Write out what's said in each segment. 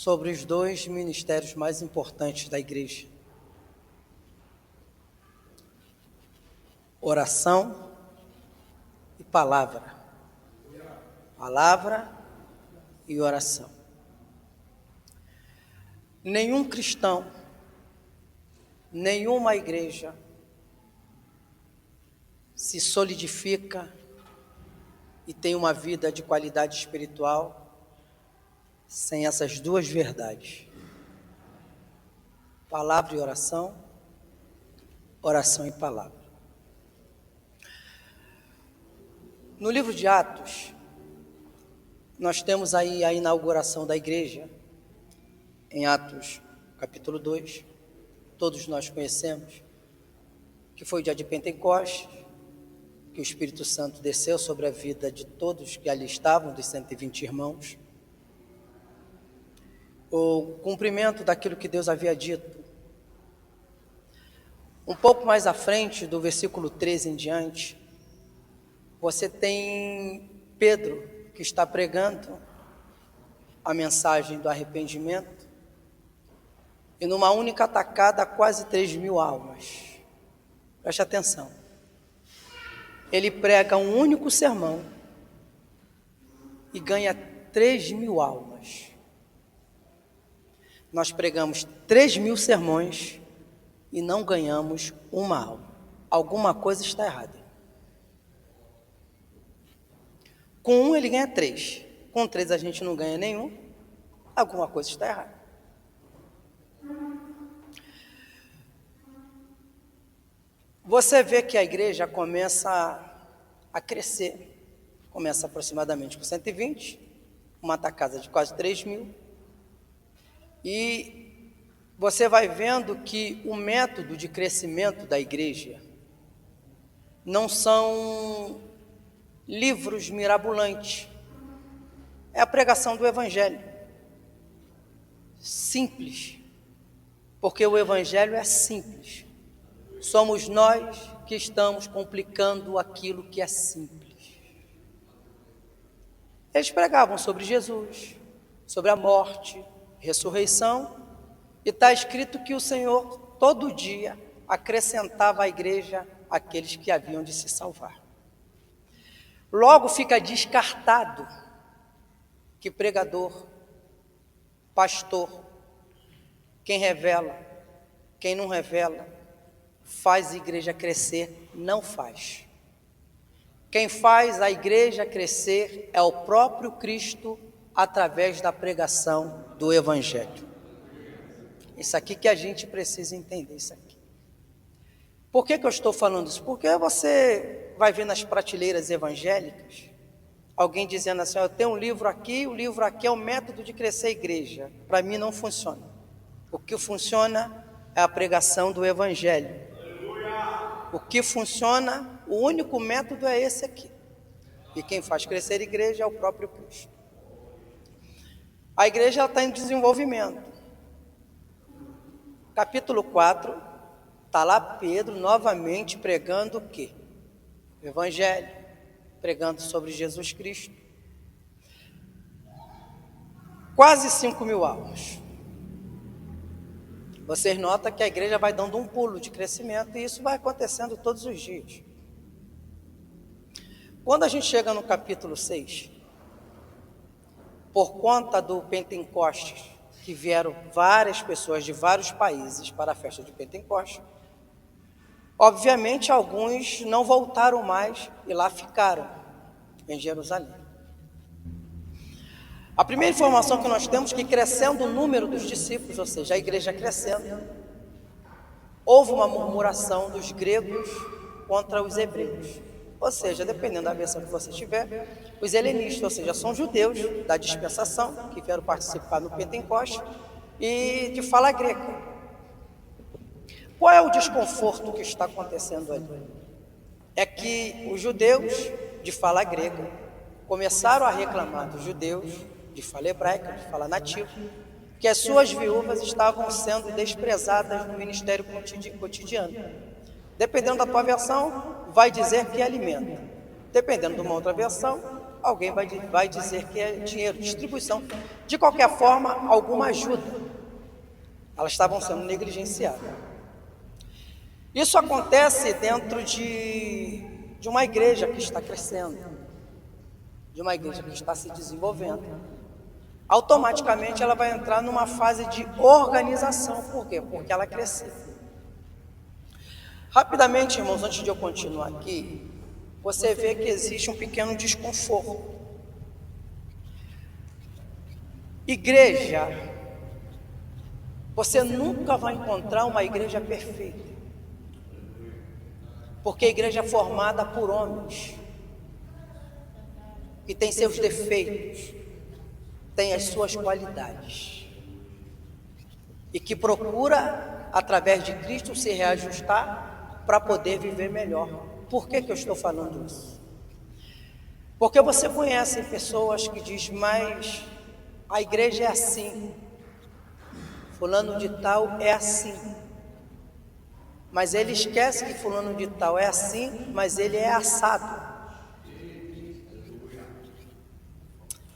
sobre os dois ministérios mais importantes da igreja: oração e palavra. Palavra e oração. Nenhum cristão, nenhuma igreja se solidifica e tem uma vida de qualidade espiritual sem essas duas verdades: palavra e oração, oração e palavra. No livro de Atos, nós temos aí a inauguração da igreja, em Atos capítulo 2, todos nós conhecemos, que foi o dia de Pentecostes, que o Espírito Santo desceu sobre a vida de todos que ali estavam, dos 120 irmãos. O cumprimento daquilo que Deus havia dito. Um pouco mais à frente, do versículo 13 em diante, você tem Pedro, que está pregando a mensagem do arrependimento, e numa única tacada, quase 3.000 almas. Preste atenção. Ele prega um único sermão e ganha 3.000 almas. Nós pregamos 3.000 sermões e não ganhamos uma alma. Alguma coisa está errada. Com um ele ganha 3. Com 3 a gente não ganha nenhum. Alguma coisa está errada. Você vê que a igreja começa a crescer. Começa aproximadamente com 120, uma tacada de quase 3.000. E você vai vendo que o método de crescimento da igreja não são livros mirabolantes. É a pregação do evangelho. Simples. Porque o evangelho é simples. Somos nós que estamos complicando aquilo que é simples. Eles pregavam sobre Jesus, sobre a morte, ressurreição, e está escrito que o Senhor todo dia acrescentava à igreja aqueles que haviam de se salvar. Logo fica descartado que pregador, pastor, quem revela, quem não revela, faz a igreja crescer. Não faz. Quem faz a igreja crescer é o próprio Cristo, através da pregação do evangelho. Isso aqui que a gente precisa entender, isso aqui. Por que eu estou falando isso? Porque você vai ver nas prateleiras evangélicas alguém dizendo assim: eu tenho um livro aqui, o livro aqui é o método de crescer a igreja. Para mim não funciona. O que funciona é a pregação do evangelho. O que funciona, o único método é esse aqui. E quem faz crescer a igreja é o próprio Cristo. A igreja está em desenvolvimento. Capítulo 4, está lá Pedro novamente pregando o quê? O evangelho, pregando sobre Jesus Cristo. Quase 5.000 almas. Vocês notam que a igreja vai dando um pulo de crescimento, e isso vai acontecendo todos os dias. Quando a gente chega no capítulo 6, por conta do Pentecostes, que vieram várias pessoas de vários países para a festa de Pentecostes, obviamente alguns não voltaram mais e lá ficaram, em Jerusalém. A primeira informação que nós temos é que, crescendo o número dos discípulos, ou seja, a igreja crescendo, houve uma murmuração dos gregos contra os hebreus. Ou seja, dependendo da versão que você tiver, os helenistas, ou seja, são judeus da dispensação, que vieram participar no Pentecostes, e de fala grega. Qual é o desconforto que está acontecendo ali? É que os judeus de fala grega começaram a reclamar dos judeus de fala hebraica, de fala nativa, que as suas viúvas estavam sendo desprezadas no ministério cotidiano. Dependendo da tua versão, vai dizer que alimenta. Dependendo de uma outra versão, alguém vai dizer que é dinheiro, distribuição. De qualquer forma, alguma ajuda. Elas estavam sendo negligenciadas. Isso acontece dentro de uma igreja que está crescendo, de uma igreja que está se desenvolvendo. Automaticamente ela vai entrar numa fase de organização. Por quê? Porque ela cresceu. Rapidamente, irmãos, antes de eu continuar aqui, você vê que existe um pequeno desconforto. Igreja, você nunca vai encontrar uma igreja perfeita, porque a igreja é formada por homens que têm seus defeitos, têm as suas qualidades, e que procura, através de Cristo, se reajustar para poder viver melhor. Por que eu estou falando isso? Porque você conhece pessoas que dizem, mas a igreja é assim, fulano de tal é assim, mas ele esquece que fulano de tal é assim, mas ele é assado.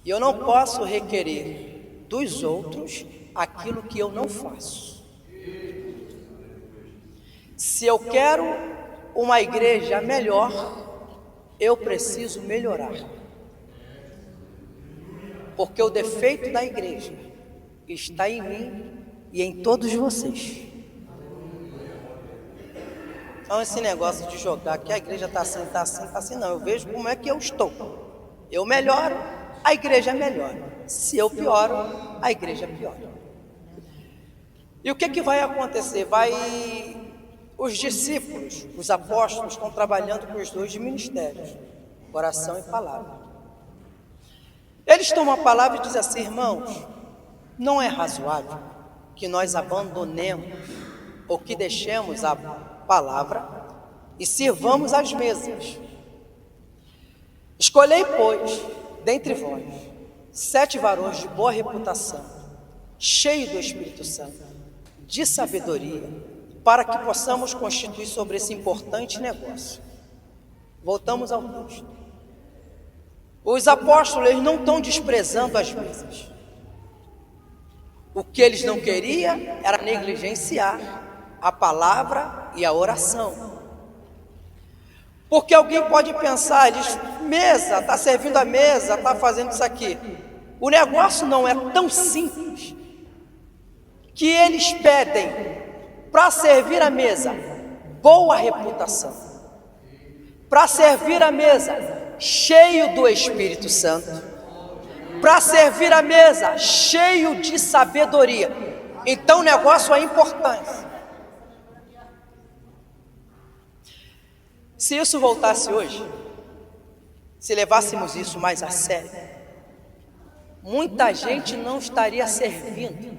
E eu não posso requerer dos outros aquilo que eu não faço. Se eu quero uma igreja melhor, eu preciso melhorar. Porque o defeito da igreja está em mim e em todos vocês. Então esse negócio de jogar que a igreja está assim, está assim, está assim, não. Eu vejo como é que eu estou. Eu melhoro, a igreja melhora. Se eu pioro, a igreja piora. E o que vai acontecer? Os discípulos, os apóstolos, estão trabalhando com os dois ministérios, oração e palavra. Eles tomam a palavra e dizem assim, irmãos, não é razoável que nós abandonemos ou que deixemos a palavra e sirvamos as mesas. Escolhei, pois, dentre vós, 7 varões de boa reputação, cheios do Espírito Santo, de sabedoria, para que possamos constituir sobre esse importante negócio. Voltamos ao texto. Os apóstolos, eles não estão desprezando as mesas. O que eles não queriam era negligenciar a palavra e a oração. Porque alguém pode pensar, mesa, está servindo a mesa, está fazendo isso aqui. O negócio não é tão simples que eles pedem para servir a mesa boa reputação, para servir a mesa cheio do Espírito Santo, para servir a mesa cheio de sabedoria. Então o negócio é importante. Se isso voltasse hoje, se levássemos isso mais a sério, muita gente não estaria servindo,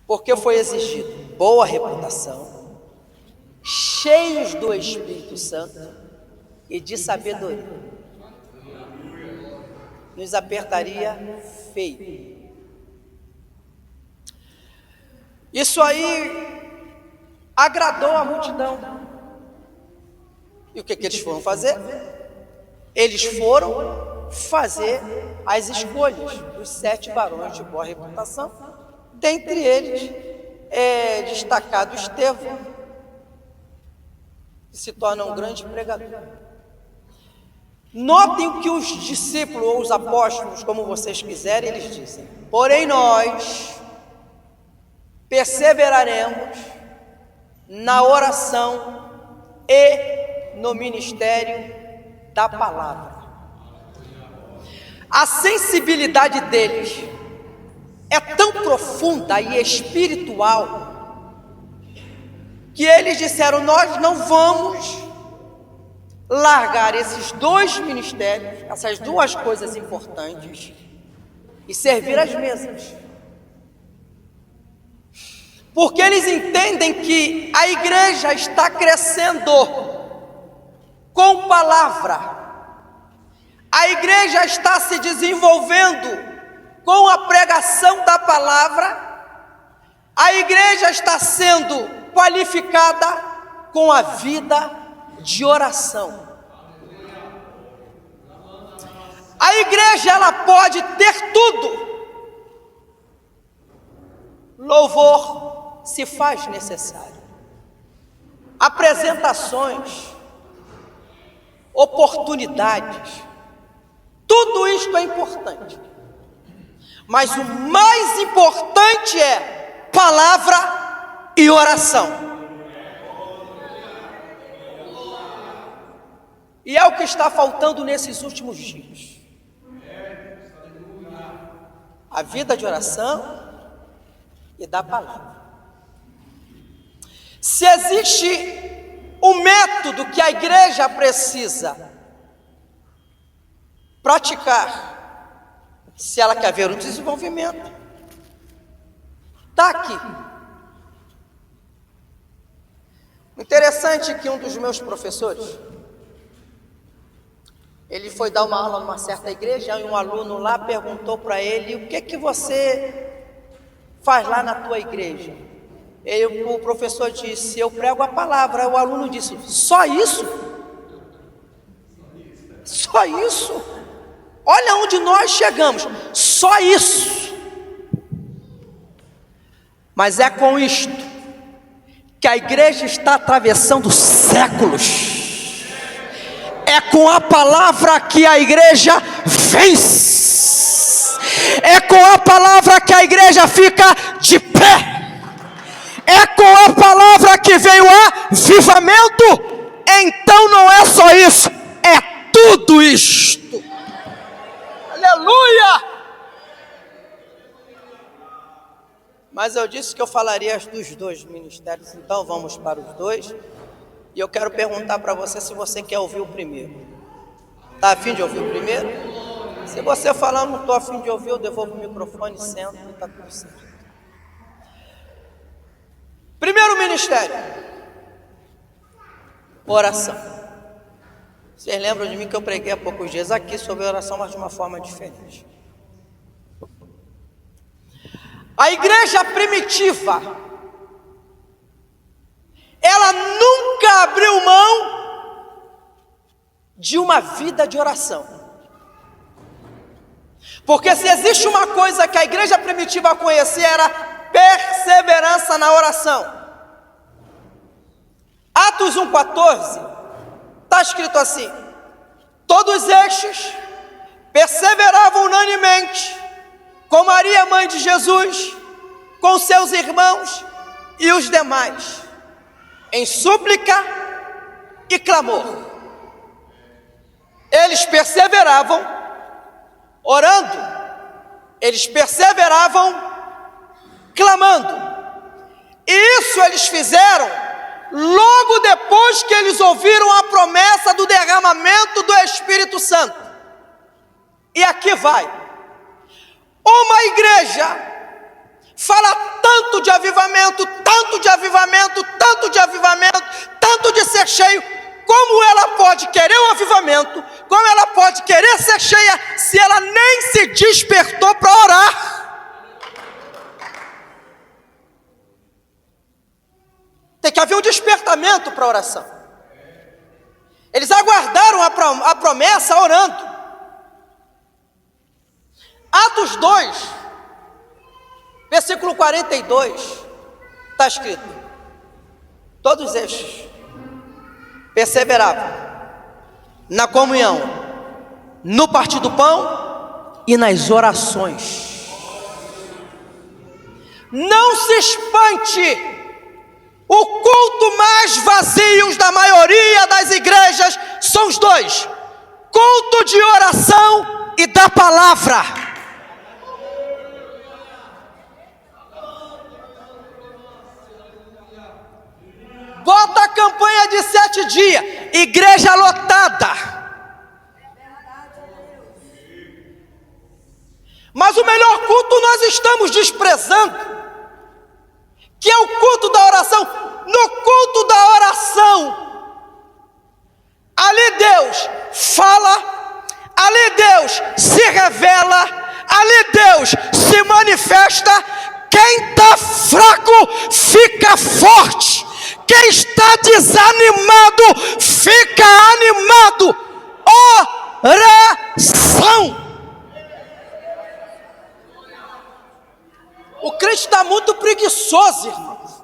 porque foi exigido boa reputação, cheios do Espírito Santo e de sabedoria. Nos apertaria feio. Isso aí agradou a multidão. E o que eles foram fazer? Eles foram fazer as escolhas dos 7 varões de boa reputação. Dentre eles é destacado Estevão, que se torna um grande pregador. Notem o que os discípulos ou os apóstolos, como vocês quiserem, eles dizem: porém nós perseveraremos na oração e no ministério da palavra. A sensibilidade deles é tão profunda e espiritual que eles disseram: nós não vamos largar esses 2 ministérios, essas 2 coisas importantes, e servir as mesas. Porque eles entendem que a igreja está crescendo com palavra, a igreja está se desenvolvendo com a pregação da palavra, a igreja está sendo qualificada com a vida de oração. A igreja, ela pode ter tudo. Louvor se faz necessário. Apresentações, oportunidades, tudo isto é importante. Mas o mais importante é palavra e oração. E é o que está faltando nesses últimos dias. A vida de oração e da palavra. Se existe um método que a igreja precisa praticar, se ela quer ver o desenvolvimento, está aqui. Interessante que um dos meus professores, ele foi dar uma aula numa certa igreja e um aluno lá perguntou para ele: o que você faz lá na tua igreja? E o professor disse: eu prego a palavra. O aluno disse: só isso? Só isso? Olha onde nós chegamos, só isso. Mas é com isto que a igreja está atravessando séculos. É com a palavra que a igreja vence. É com a palavra que a igreja fica de pé. É com a palavra que vem o avivamento. Então não é só isso, é tudo isto. Aleluia! Mas eu disse que eu falaria dos dois ministérios, então vamos para os dois. E eu quero perguntar para você se você quer ouvir o primeiro. Está a fim de ouvir o primeiro? Se você falar, não estou a fim de ouvir, eu devolvo o microfone, sento e está tudo certo. Primeiro ministério: oração. Vocês lembram de mim que eu preguei há poucos dias aqui sobre oração, mas de uma forma diferente. A igreja primitiva, ela nunca abriu mão de uma vida de oração. Porque se existe uma coisa que a igreja primitiva conhecia, era perseverança na oração. Atos 1,14 está escrito assim: todos estes perseveravam unanimemente com Maria, mãe de Jesus, com seus irmãos e os demais, em súplica e clamor. Eles perseveravam orando, eles perseveravam clamando. E isso eles fizeram logo depois que eles ouviram a promessa do derramamento do Espírito Santo. E aqui vai. Uma igreja fala tanto de avivamento, tanto de avivamento, tanto de avivamento, tanto de ser cheio. Como ela pode querer o avivamento? Como ela pode querer ser cheia se ela nem se despertou para orar? Tem que haver um despertamento para a oração. Eles aguardaram a promessa orando. Atos 2, versículo 42, está escrito: todos estes perseveravam na comunhão, no partir do pão e nas orações. Não se espante o culto mais vazio da maioria das igrejas são os dois: culto de oração e da palavra. Bota a campanha de 7 dias, igreja lotada. Mas o melhor culto nós estamos desprezando, que é o culto da oração. No culto da oração, ali Deus fala, ali Deus se revela, ali Deus se manifesta. Quem está fraco fica forte. Quem está desanimado fica animado. Oração. oração. O crente está muito preguiçoso, irmãos.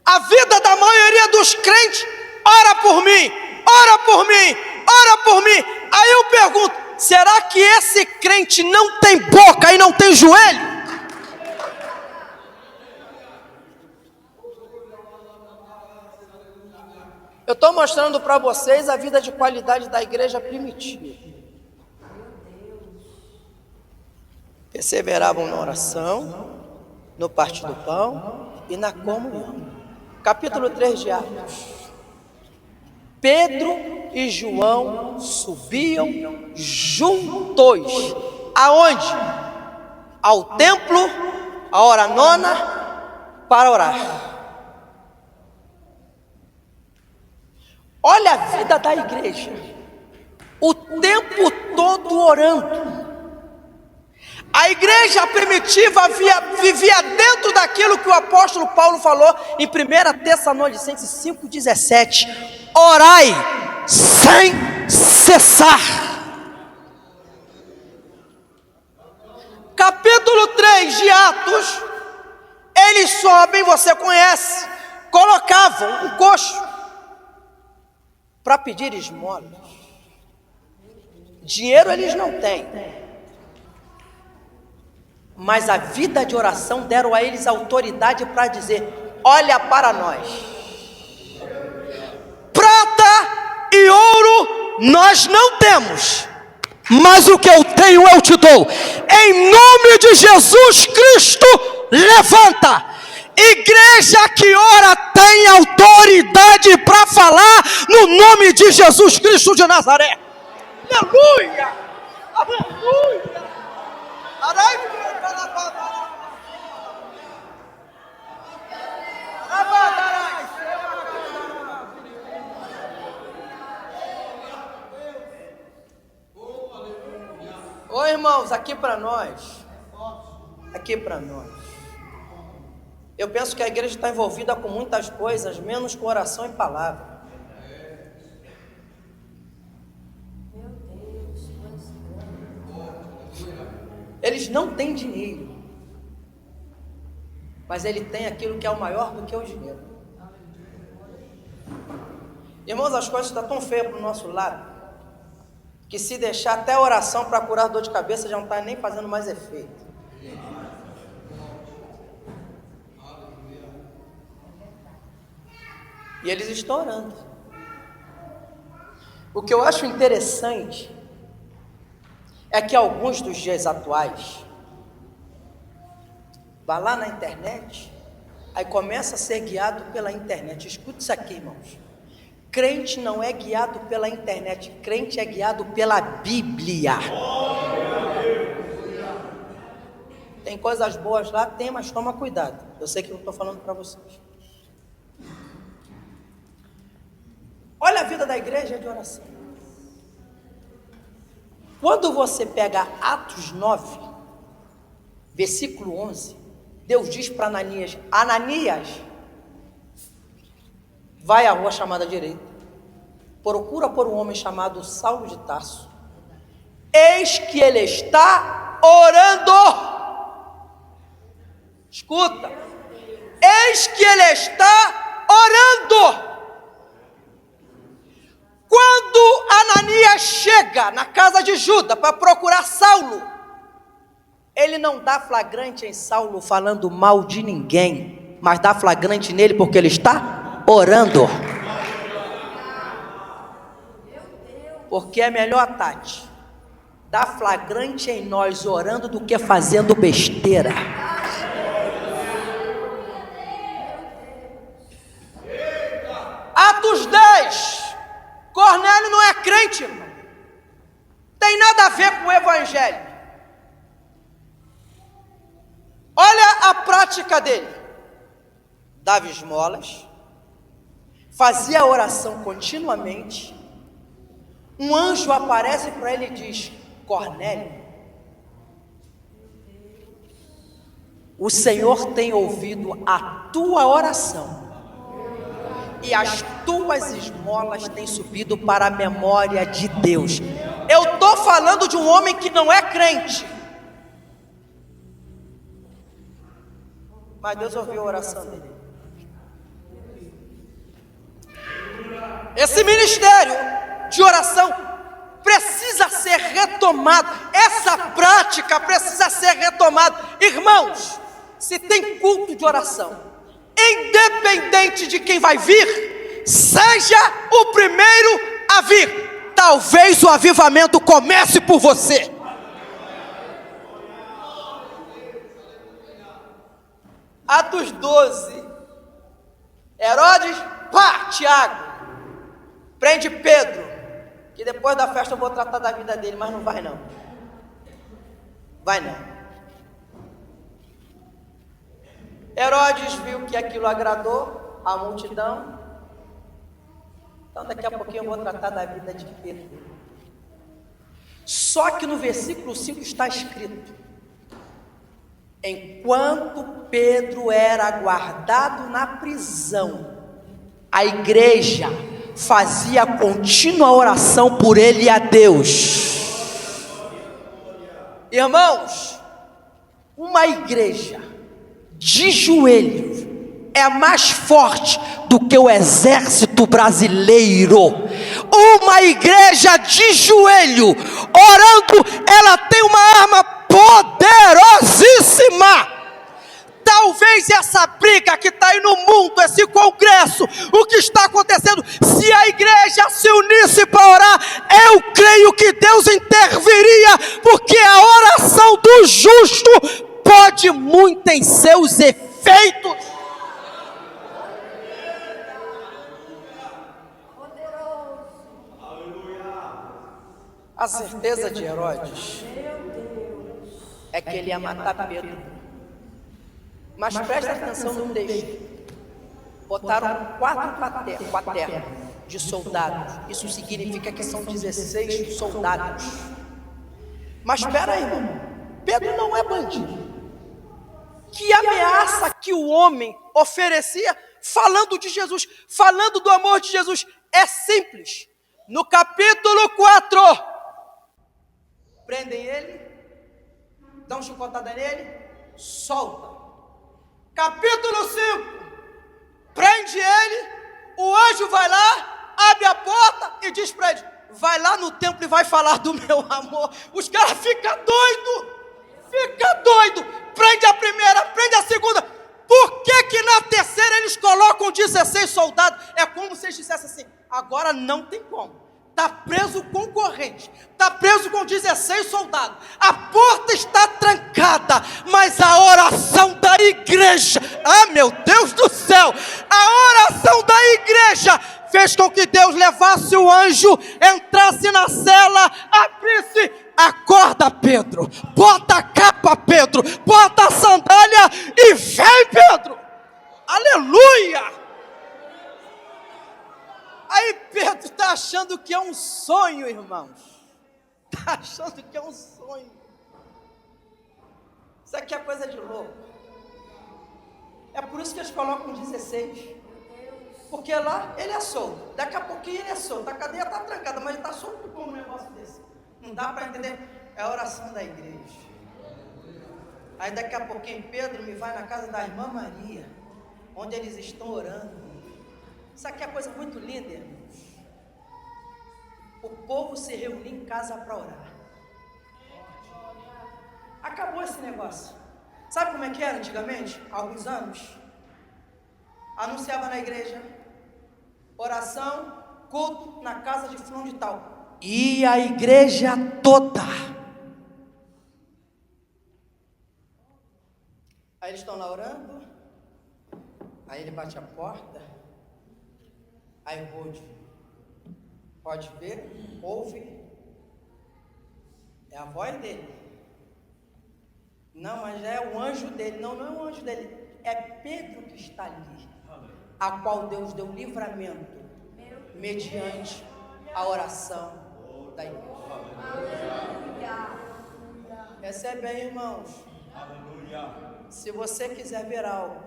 A vida da maioria dos crentes, ora por mim, ora por mim, ora por mim. Aí eu pergunto, será que esse crente não tem boca e não tem joelho? Eu estou mostrando para vocês a vida de qualidade da igreja primitiva. Perseveravam na oração, no partir do pão e na comunhão. Capítulo 3 de Atos. Pedro e João subiam juntos. Aonde? Ao templo, a hora nona, para orar. Olha a vida da igreja, o tempo todo orando. A igreja primitiva vivia dentro daquilo que o apóstolo Paulo falou em 1 Tessalonicenses 5,17: orai sem cessar. Capítulo 3 de Atos, eles sobem, você conhece, colocavam um coxo para pedir esmolas. Dinheiro eles não têm, mas a vida de oração deram a eles autoridade para dizer: olha para nós, prata e ouro nós não temos, mas o que eu tenho eu te dou. Em nome de Jesus Cristo, levanta. Igreja que ora tem autoridade para falar no nome de Jesus Cristo de Nazaré. Aleluia! Aleluia! Ô irmãos, aqui para nós, eu penso que a igreja está envolvida com muitas coisas, menos com oração e palavra. Eles não têm dinheiro, mas ele tem aquilo que é o maior do que o dinheiro. Irmãos, as coisas estão tão feias para o nosso lado, que se deixar até a oração para curar dor de cabeça já não está nem fazendo mais efeito. E eles estão orando. O que eu acho interessante é que alguns dos dias atuais vai lá na internet, aí começa a ser guiado pela internet. Escute isso aqui, irmãos. Crente não é guiado pela internet, crente é guiado pela Bíblia. Tem coisas boas lá, tem, mas toma cuidado. Eu sei que eu estou falando para vocês. Olha a vida da igreja de oração. Quando você pega Atos 9, versículo 11, Deus diz para Ananias: Ananias, vai à rua chamada direita, procura por um homem chamado Saulo de Tarso, eis que ele está orando. Escuta, eis que ele está orando. Quando Ananias chega na casa de Judas para procurar Saulo, ele não dá flagrante em Saulo falando mal de ninguém, mas dá flagrante nele porque ele está orando. Porque é melhor, Tati, dar flagrante em nós orando do que fazendo besteira. Atos 10. Cornélio não é crente, irmão. Tem nada a ver com o evangelho. Olha a prática dele. Dava esmolas, fazia oração continuamente. Um anjo aparece para ele e diz: Cornélio, o Senhor tem ouvido a tua oração e as tuas esmolas têm subido para a memória de Deus. Eu estou falando de um homem que não é crente. Mas Deus ouviu a oração dele. Esse ministério de oração precisa ser retomado. Essa prática precisa ser retomada. Irmãos, se tem culto de oração, independente de quem vai vir, seja o primeiro a vir. Talvez o avivamento comece por você. Atos 12. Herodes, Tiago, prende Pedro, que depois da festa eu vou tratar da vida dele, mas não vai não. Vai não. Herodes viu que aquilo agradou a multidão. Então daqui a pouquinho eu vou tratar da vida de Pedro. Só que no versículo 5 está escrito: enquanto Pedro era guardado na prisão, a igreja fazia contínua oração por ele e a Deus. Irmãos, uma igreja de joelhos é mais forte do que o exército brasileiro. Uma igreja de joelho, orando, ela tem uma arma poderosíssima. Talvez essa briga que está aí no mundo, esse congresso, o que está acontecendo, se a igreja se unisse para orar, eu creio que Deus interviria, porque a oração do justo pode muito em seus efeitos. A certeza de Herodes é que ele ia matar Pedro. Mas presta atenção no texto. Botaram 4 quaternos de soldados. Isso significa que são 16 soldados. Mas espera aí, irmão. Pedro não é bandido. Que ameaça que o homem oferecia falando de Jesus, falando do amor de Jesus, é simples. No capítulo 4, prendem ele, dão chicotada nele, solta. Capítulo 5, prende ele, o anjo vai lá, abre a porta e diz para ele: vai lá no templo e vai falar do meu amor. Os caras ficam doidos, prende a primeira, prende a segunda. Por que na terceira eles colocam 16 soldados? É como se eles dissessem assim: agora não tem como. Está preso com corrente, está preso com 16 soldados, a porta está trancada, mas a oração da igreja, meu Deus do céu, a oração da igreja fez com que Deus levasse o anjo, entrasse na cela, abrisse: acorda Pedro, bota a capa Pedro, bota a sandália e vem Pedro, aleluia. Aí Pedro está achando que é um sonho, irmãos. Está achando que é um sonho. Isso aqui é coisa de louco. É por isso que eles colocam 16. Porque lá ele é solto. Daqui a pouquinho ele é solto. A cadeia está trancada, mas ele está solto como um negócio desse. Não dá para entender. É a oração da igreja. Aí daqui a pouquinho Pedro me vai na casa da irmã Maria, onde eles estão orando. Isso aqui é coisa muito linda, irmãos. O povo se reuniu em casa para orar. Acabou esse negócio. Sabe como é que era antigamente? Há alguns anos. Anunciava na igreja: oração, culto na casa de fulano de tal. E a igreja toda. Aí eles estão lá orando. Aí ele bate a porta. Aí pode ver, ouve, é a voz dele. Não, mas é o anjo dele. Não, não é o anjo dele, é Pedro que está ali, a qual Deus deu livramento mediante a oração da igreja. Recebe aí, irmãos. Se você quiser ver algo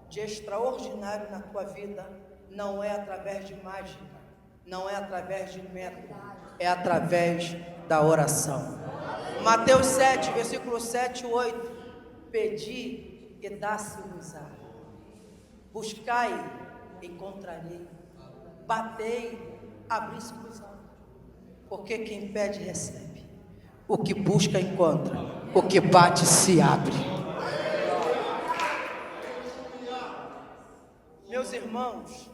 de extraordinário na tua vida, não é através de mágica, não é através de método, é através da oração. Mateus 7, versículo 7 e 8. Pedi e dá-se-vos-á. Buscai, encontrarei. Batei, abri-se-vos-á. Porque quem pede, recebe. O que busca, encontra. O que bate, se abre. Meus irmãos,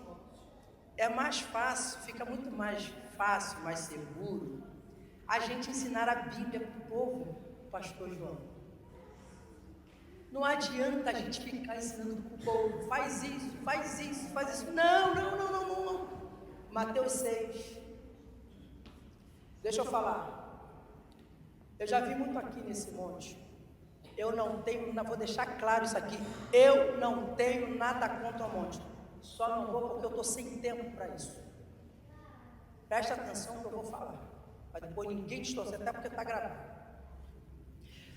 é mais fácil, fica muito mais fácil, mais seguro, a gente ensinar a Bíblia para o povo, pastor João. Não adianta a gente ficar ensinando para o povo, faz isso, faz isso, faz isso. Não. Mateus 6. Deixa eu falar. Eu já vi muito aqui nesse monte. Eu não tenho, vou deixar claro isso aqui. Eu não tenho nada contra o monte. Só não vou porque eu estou sem tempo para isso. Presta atenção no que eu vou falar. Para depois ninguém distorcer, até porque está gravado.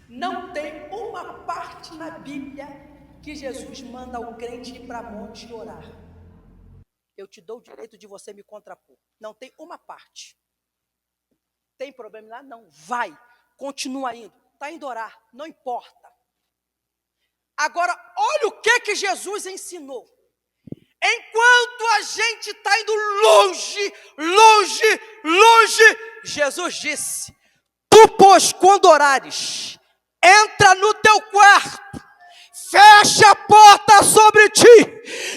Não tem uma parte na Bíblia que Jesus manda o crente ir para monte e orar. Eu te dou o direito de você me contrapor. Não tem uma parte. Tem problema lá? Não. Vai. Continua indo. Está indo orar. Não importa. Agora, olha o que Jesus ensinou. Enquanto a gente está indo longe, Jesus disse: tu, pois, quando orares, entra no teu quarto, fecha a porta sobre ti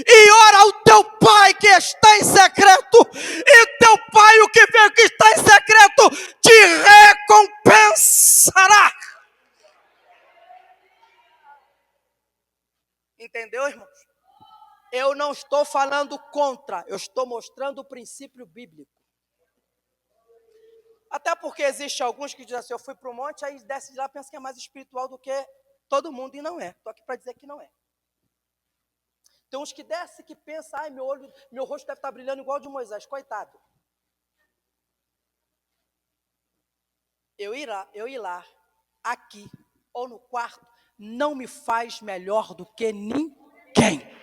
e ora ao teu Pai que está em secreto, e teu Pai, o que vê que está em secreto, te recompensará. Entendeu, irmãos? Eu não estou falando contra, eu estou mostrando o princípio bíblico. Até porque existe alguns que dizem assim, eu fui para o monte, aí desce de lá, pensa que é mais espiritual do que todo mundo, e não é. Estou aqui para dizer que não é. Tem uns que descem que pensam, ai, meu rosto deve estar brilhando igual o de Moisés, coitado. Eu ir lá, aqui, ou no quarto, não me faz melhor do que ninguém.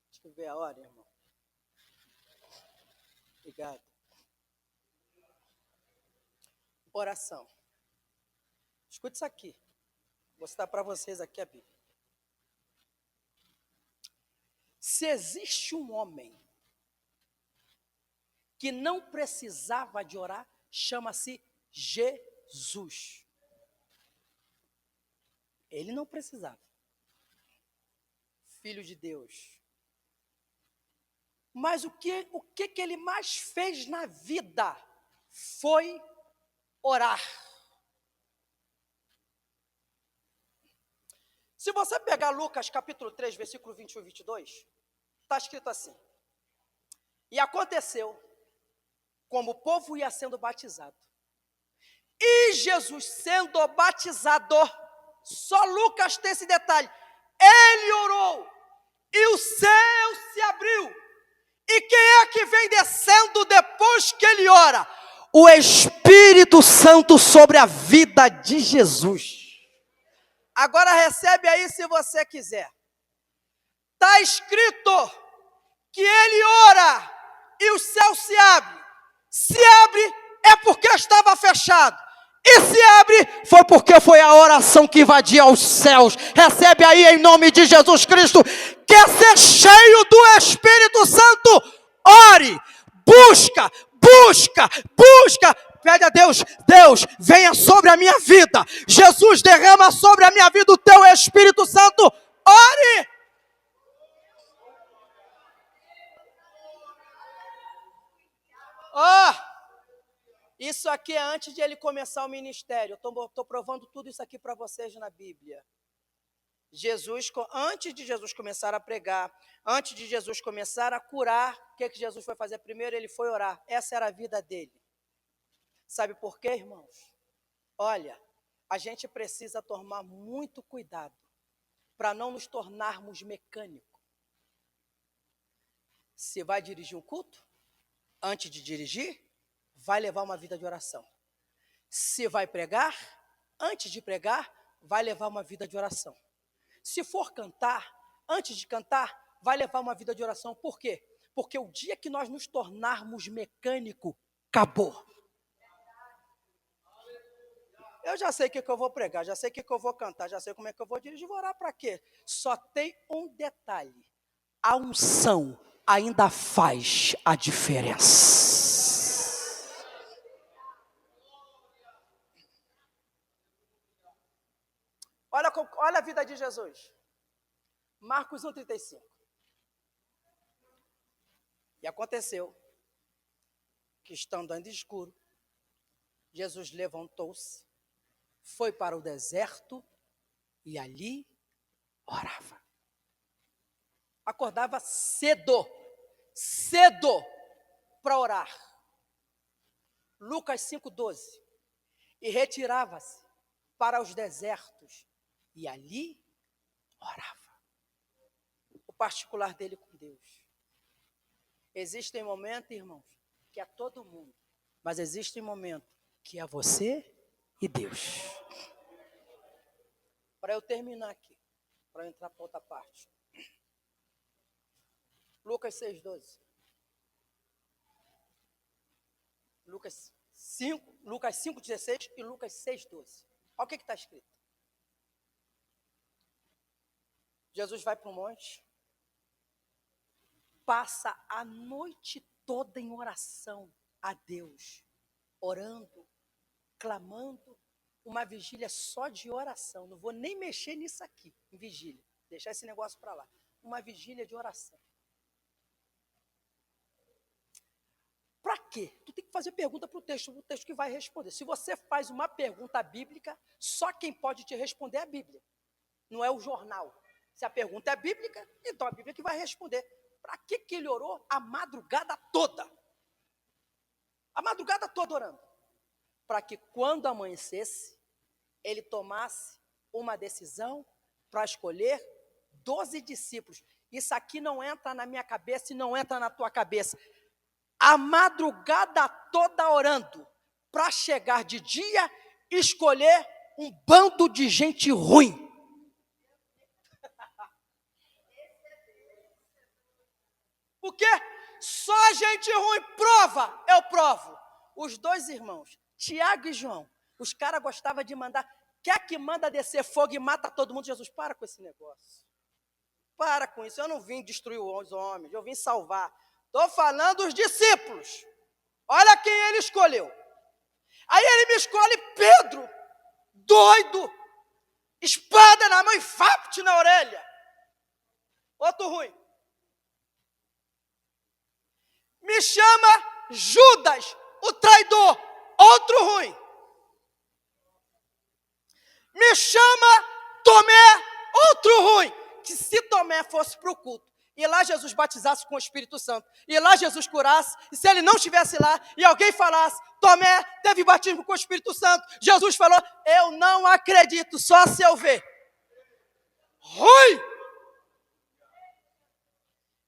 Deixa eu ver a hora, irmão. Obrigado. Oração. Escute isso aqui. Vou citar para vocês aqui a Bíblia. Se existe um homem que não precisava de orar, chama-se Jesus. Ele não precisava. Filho de Deus. Mas o que ele mais fez na vida foi orar. Se você pegar Lucas capítulo 3, versículo 21 e 22, está escrito assim: e aconteceu, como o povo ia sendo batizado, e Jesus sendo batizado, só Lucas tem esse detalhe, ele orou, e o céu se abriu, e quem é que vem descendo depois que ele ora? O Espírito Santo sobre a vida de Jesus. Agora recebe aí se você quiser. Está escrito que ele ora e o céu se abre. Se abre é porque estava fechado. E se abre foi porque foi a oração que invadia os céus. Recebe aí em nome de Jesus Cristo. Quer ser cheio do Espírito Santo? Ore, busca. Pede a Deus, Deus, venha sobre a minha vida. Jesus, derrama sobre a minha vida o teu Espírito Santo. Ore. Isso aqui é antes de ele começar o ministério. Eu estou provando tudo isso aqui para vocês na Bíblia. Jesus, antes de Jesus começar a pregar, antes de Jesus começar a curar, o que Jesus foi fazer primeiro? Ele foi orar. Essa era a vida dele. Sabe por quê, irmãos? Olha, a gente precisa tomar muito cuidado para não nos tornarmos mecânicos. Se vai dirigir um culto, antes de dirigir, vai levar uma vida de oração. Se vai pregar, antes de pregar, vai levar uma vida de oração. Se for cantar, antes de cantar, vai levar uma vida de oração. Por quê? Porque o dia que nós nos tornarmos mecânico, acabou. Eu já sei o que eu vou pregar, já sei o que eu vou cantar, já sei como é que eu vou dirigir, vou orar para quê? Só tem um detalhe. A unção ainda faz a diferença. Olha a vida de Jesus. Marcos 1,35. E aconteceu que, estando ainda escuro, Jesus levantou-se, foi para o deserto e ali orava. Acordava cedo para orar. Lucas 5,12. E retirava-se para os desertos e ali orava. O particular dele com Deus. Existem momentos, irmãos, que é todo mundo, mas existem momentos que é você e Deus. Para eu terminar aqui, para eu entrar para outra parte. Lucas 6,12. Lucas 5,16 e Lucas 6,12. Olha o que está escrito. Jesus vai para o monte, passa a noite toda em oração a Deus, orando, clamando, uma vigília só de oração. Não vou nem mexer nisso aqui, em vigília. Deixar esse negócio para lá. Uma vigília de oração. Para quê? Tu tem que fazer pergunta para o texto que vai responder. Se você faz uma pergunta bíblica, só quem pode te responder é a Bíblia. Não é o jornal. Se a pergunta é bíblica, então a Bíblia que vai responder. Para que ele orou a madrugada toda? A madrugada toda orando. Para que quando amanhecesse, ele tomasse uma decisão para escolher 12 discípulos. Isso aqui não entra na minha cabeça e não entra na tua cabeça. A madrugada toda orando, para chegar de dia, escolher um bando de gente ruim. Por quê? Só gente ruim prova, eu provo. Os dois irmãos, Tiago e João, os caras gostavam de mandar, quer que manda descer fogo e mata todo mundo? Jesus, para com esse negócio. Para com isso, eu não vim destruir os homens, eu vim salvar. Estou falando dos discípulos. Olha quem ele escolheu. Aí ele me escolhe Pedro, doido, espada na mão e fapt na orelha. Outro ruim. Me chama Judas, o traidor, outro ruim. Me chama Tomé, outro ruim. Que se Tomé fosse para o culto, e lá Jesus batizasse com o Espírito Santo, e lá Jesus curasse, e se ele não estivesse lá, e alguém falasse, Tomé teve batismo com o Espírito Santo, Jesus falou, eu não acredito, só se eu ver. Ruim!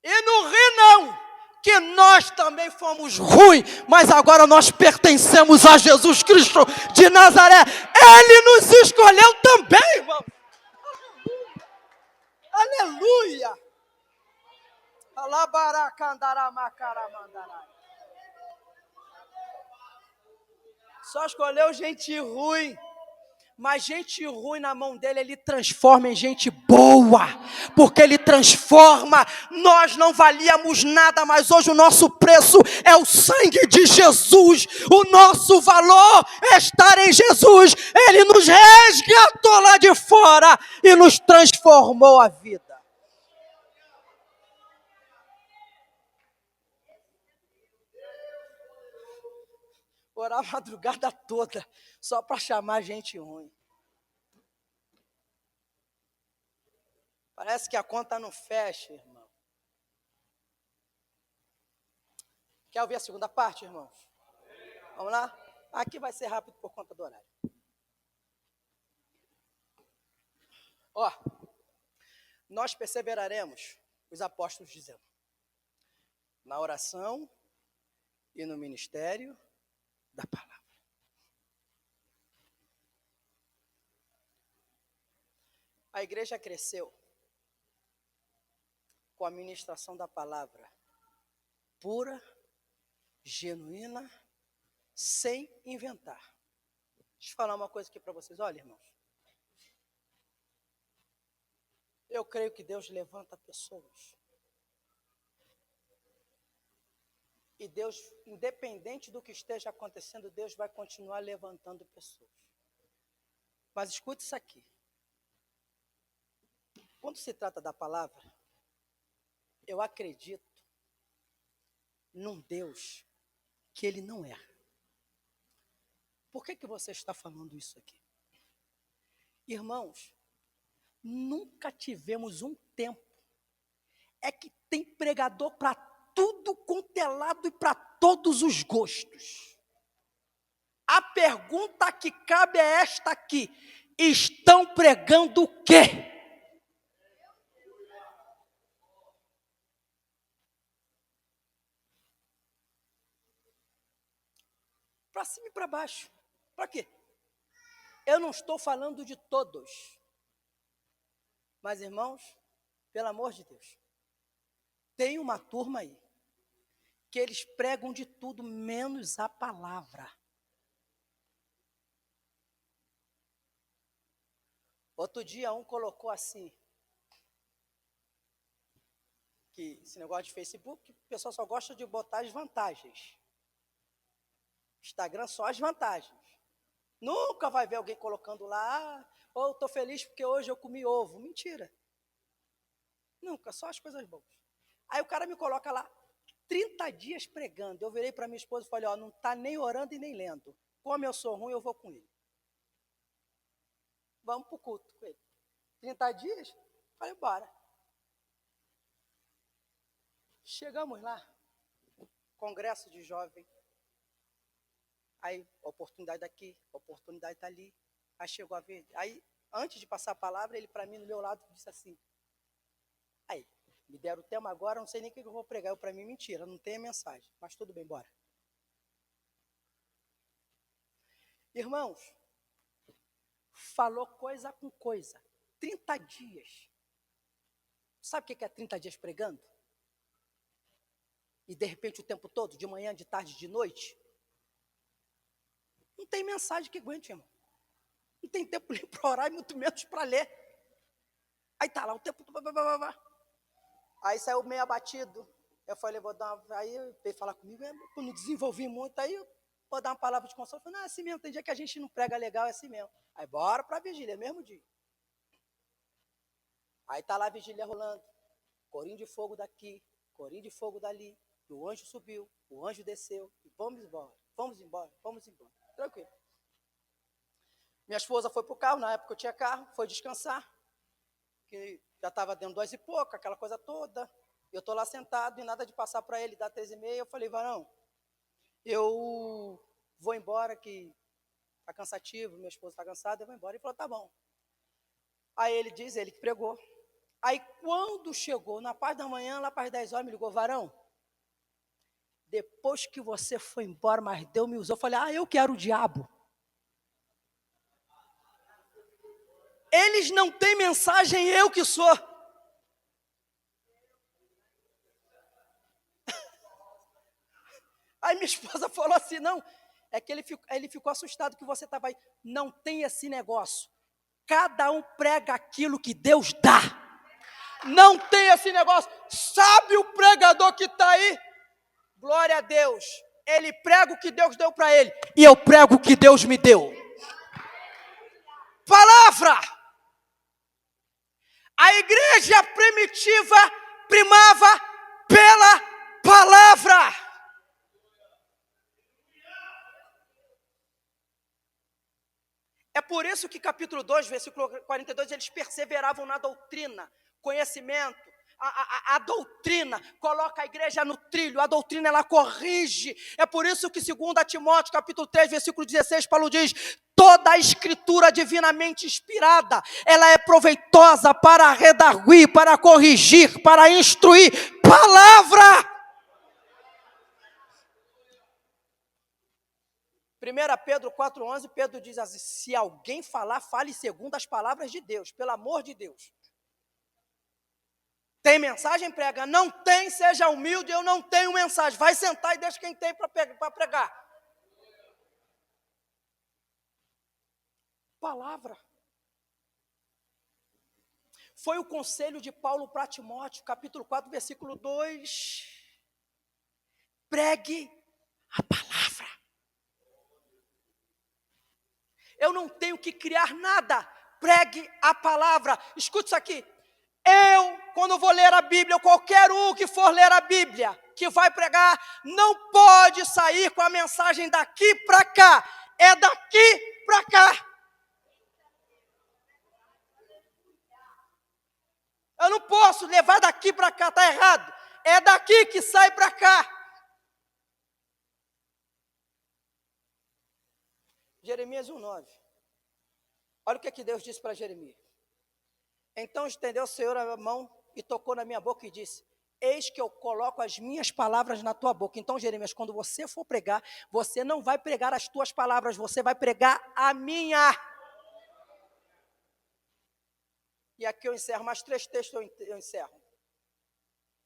E não ri não, que nós também fomos ruins, mas agora nós pertencemos a Jesus Cristo de Nazaré. Ele nos escolheu também, irmão. Aleluia. Só escolheu gente ruim. Mas gente ruim na mão dele, ele transforma em gente boa, porque ele transforma. Nós não valíamos nada, mas hoje o nosso preço é o sangue de Jesus. O nosso valor é estar em Jesus. Ele nos resgatou lá de fora e nos transformou a vida. Orar a madrugada toda, só para chamar gente ruim. Parece que a conta não fecha, irmão. Quer ouvir a segunda parte, irmãos? Vamos lá? Aqui vai ser rápido por conta do horário. Ó, nós perseveraremos, os apóstolos dizendo, na oração e no ministério da palavra. A igreja cresceu com a ministração da palavra pura, genuína, sem inventar. Deixa eu falar uma coisa aqui para vocês. Olha, irmãos, eu creio que Deus levanta pessoas. E Deus, independente do que esteja acontecendo, Deus vai continuar levantando pessoas. Mas escute isso aqui. Quando se trata da palavra, eu acredito num Deus que Ele não erra. Por que você está falando isso aqui? Irmãos, nunca tivemos um tempo. É que tem pregador para tudo quanto é lado e para todos os gostos. A pergunta que cabe é esta aqui: estão pregando o quê? Para cima e para baixo. Para quê? Eu não estou falando de todos. Mas, irmãos, pelo amor de Deus, tem uma turma aí que eles pregam de tudo menos a palavra. Outro dia um colocou assim, que esse negócio de Facebook, o pessoal só gosta de botar as vantagens. Instagram só as vantagens. Nunca vai ver alguém colocando lá, ou estou feliz porque hoje eu comi ovo. Mentira. Nunca, só as coisas boas. Aí o cara me coloca lá, 30 dias pregando. Eu virei para minha esposa e falei, ó, não está nem orando e nem lendo. Como eu sou ruim, eu vou com ele. Vamos para o culto com ele. 30 dias? Falei, bora. Chegamos lá, congresso de jovem. Aí, oportunidade daqui, oportunidade dali. Aí chegou a vez. Aí, antes de passar a palavra, ele para mim, no meu lado, disse assim. Aí, me deram o tema agora, não sei nem o que eu vou pregar. Para mim, mentira, não tem a mensagem. Mas tudo bem, bora. Irmãos, falou coisa com coisa. 30 dias. Sabe o que é 30 dias pregando? E de repente o tempo todo, de manhã, de tarde, de noite? Não tem mensagem que aguente, irmão. Não tem tempo nem para orar e muito menos para ler. Aí tá lá o tempo todo. Aí saiu meio abatido. Eu falei, vou dar uma... Aí ele veio falar comigo, eu não desenvolvi muito, aí eu vou dar uma palavra de consolo. Eu falei, não, é assim mesmo, tem dia que a gente não prega legal, é assim mesmo. Aí bora para a vigília, mesmo dia. Aí tá lá a vigília rolando. Corinho de fogo daqui, corinho de fogo dali. E o anjo subiu, o anjo desceu. E vamos embora, vamos embora, vamos embora. Tranquilo. Minha esposa foi para o carro, na época eu tinha carro, foi descansar. Que já estava dando 2 e pouco, aquela coisa toda. Eu estou lá sentado e nada de passar para ele, dar 3h30. Eu falei, varão, eu vou embora que está cansativo, minha esposa está cansada, eu vou embora. Ele falou, tá bom. Aí ele diz, ele que pregou. Aí quando chegou, na parte da manhã, lá para as 10 horas, me ligou, varão, depois que você foi embora, mas Deus me usou, eu falei, eu quero o diabo. Eles não têm mensagem, eu que sou. Aí minha esposa falou assim, não, é que ele ficou assustado que você estava aí. Não tem esse negócio. Cada um prega aquilo que Deus dá. Não tem esse negócio. Sabe o pregador que está aí? Glória a Deus. Ele prega o que Deus deu para ele. E eu prego o que Deus me deu. Palavra! A igreja primitiva primava pela palavra. É por isso que capítulo 2, versículo 42, eles perseveravam na doutrina, conhecimento. A doutrina coloca a igreja no trilho, a doutrina ela corrige. É por isso que 2 Timóteo, capítulo 3, versículo 16, Paulo diz, toda a escritura divinamente inspirada, ela é proveitosa para redarguir, para corrigir, para instruir. Palavra! 1 Pedro 4,11, Pedro diz assim, se alguém falar, fale segundo as palavras de Deus, pelo amor de Deus. Tem mensagem? Prega. Não tem, seja humilde, eu não tenho mensagem. Vai sentar e deixa quem tem para pregar. Palavra. Foi o conselho de Paulo para Timóteo, capítulo 4, versículo 2. Pregue a palavra. Eu não tenho que criar nada. Pregue a palavra. Escute isso aqui. Quando vou ler a Bíblia, ou qualquer um que for ler a Bíblia, que vai pregar, não pode sair com a mensagem daqui para cá. É daqui para cá. Eu não posso levar daqui para cá, está errado. É daqui que sai para cá. Jeremias 1:9. Olha o que Deus disse para Jeremias. Então estendeu o Senhor a mão e tocou na minha boca e disse: eis que eu coloco as minhas palavras na tua boca. Então, Jeremias, quando você for pregar, você não vai pregar as tuas palavras, você vai pregar a minha. E aqui eu encerro, mais 3 textos eu encerro.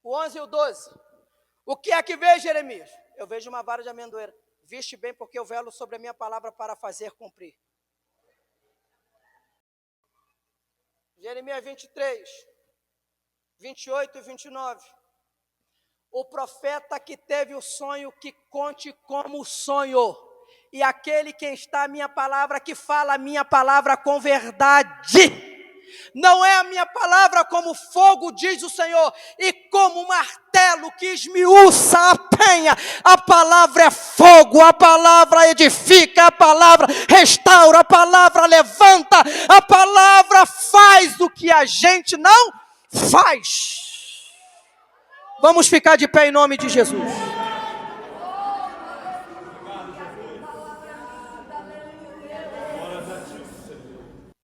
O 11 e o 12. O que é que vejo, Jeremias? Eu vejo uma vara de amendoeira. Viste bem, porque eu velo sobre a minha palavra para fazer cumprir. Jeremias 23, 28 e 29. O profeta que teve o sonho, que conte como sonhou. E aquele que está a minha palavra, que fala a minha palavra com verdade. Não é a minha palavra como fogo, diz o Senhor, e como um martelo que esmiuça a penha. A palavra é fogo, a palavra edifica, a palavra restaura, a palavra levanta, a palavra faz o que a gente não faz. Vamos ficar de pé em nome de Jesus.